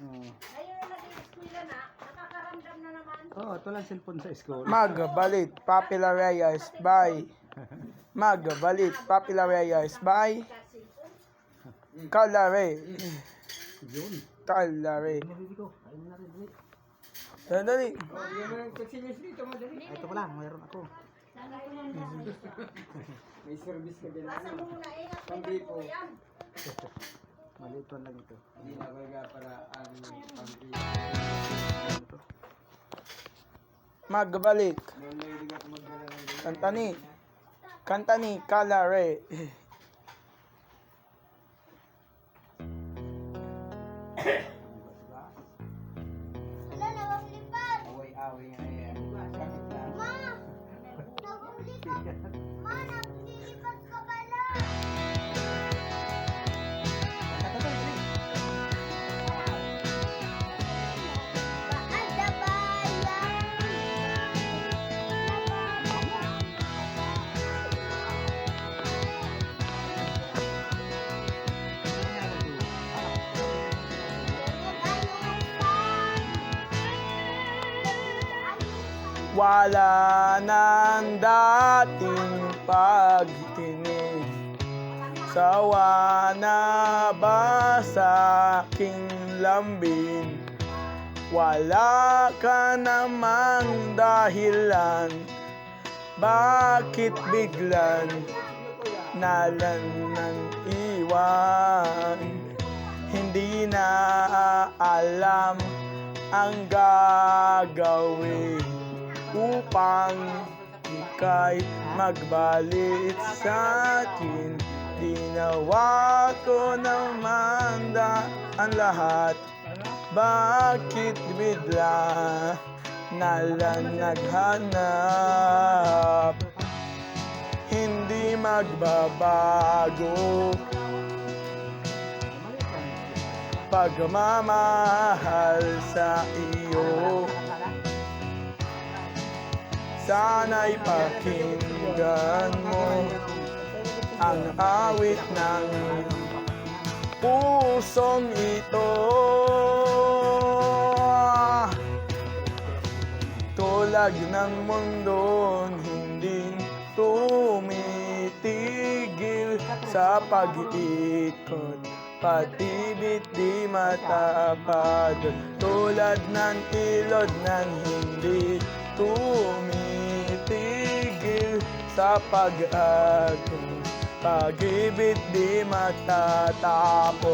Ngayon na nag-eskwela na, nakakaramdam na naman. Oo, ito lang cellphone sa school. Magbalit, popularized by Magbalit, popularized by Calare. Yun. Calare. Nabibig ko. Ayaw mo na rin. Dali. Dali. Ito ko lang, mayroon ako. May service ka din. Asa mo muna, ingat mo Pambi po. yan. Maliit lang ito. Hindi na talaga para ang pambi. Ito. Magbalit. Mahilig ako magdala ng ganyan. Kanta ni Calare. Wala na, maglipat. Away-away nga yan. Bakit na? Ma! Naglipat. Ma, naglilipat ka pala. Paanda Wala nang dating pagtinig. Sawa na ba sa aking lambing? Wala ka namang dahilan. Bakit biglan nalan ng iwan? Hindi na alam ang gagawin upang ika'y magbalik sa akin. Ginawa ko naman ang lahat. Bakit bigla nalang naghanap? Hindi magbabago pagmamahal sa iyo. Sana'y pakinggan mo ang awit ng pusong ito. Tulag ng mundong hindi tumitigil sa pag-iikot, patibit di matapagod. Tulad ng ilod ng hindi tumitigil sa pag-agos, pag-ibig di matatapos.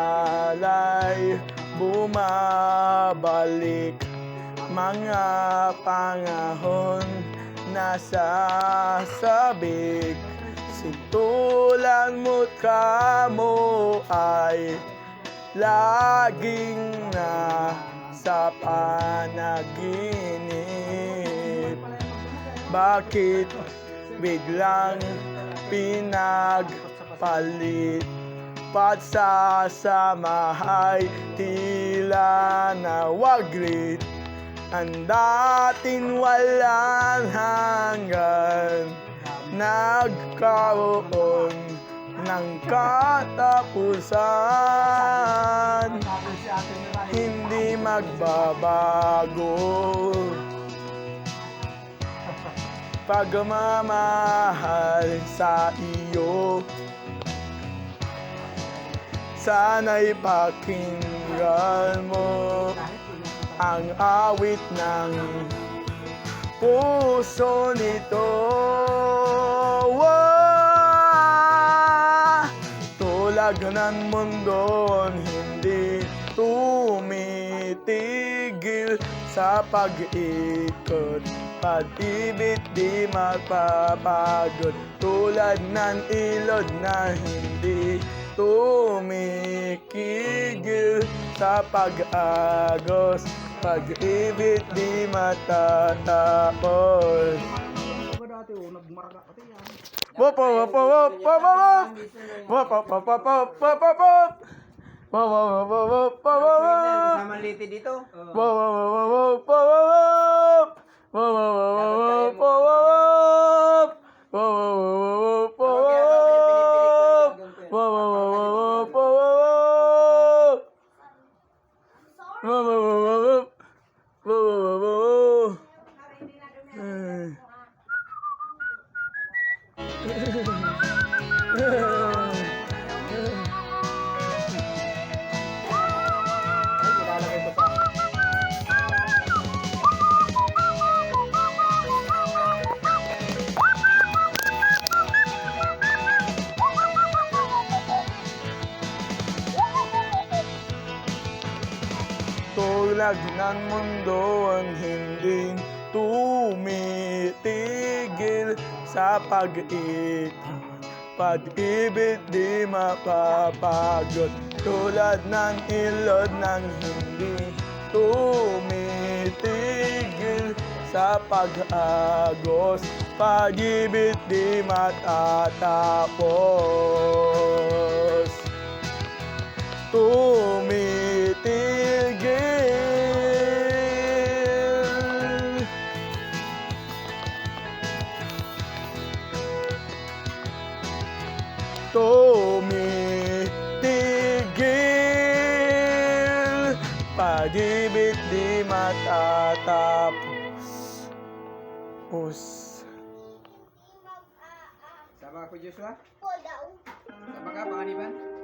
Ala-alay bumabalik, mga panahon nasasabik. Situlan mo't kamo ay laging nasa panaginip. Bakit biglang pinagpalit? Pagsasamahay tila nawaglit. Ang dating walang hanggan nagkaroon ng katapusan. Hindi magbabago pagmamahal sa iyo. Sana'y pakinggan mo ang awit ng puso nito. Tulag ng mundong hindi tumitigil sa pag-ikot, pag-ibig di magpapagod. Tulad ng ilod na hindi tumikigil sa pag-agos, pag-ibig di matatapos. Ba dati nagmaraga pati yan. Wop wop wop wop wop wop wop wop wop wop wop wop wop. Wow, wow, wow, wow, wow, wow, wow, wow. Kasama liti dito. Wow, wow, wow, wow, wow, wow, wow. Wow, wow, wow, wow, wow, wow, wow. Wow, wow, wow, wow, wow, wow. Wow, wow, wow, wow, wow, wow. Wow, wow, wow, wow. Wow, wow, wow, wow. Ay. Ay, ilalagay ko sa... Tulad ng mundo ang hindi tumitigil sa pag-ibig. Pag-ibig di mapapagod. Tulad ng ilod ng hindi tumitigil sa pag-agos. Pag-ibig di matatapos. Tumitigil. Tumitigil. Pag-ibig di matatapos. Sama ko Joshua. Po daw. Sama ka, panganiban?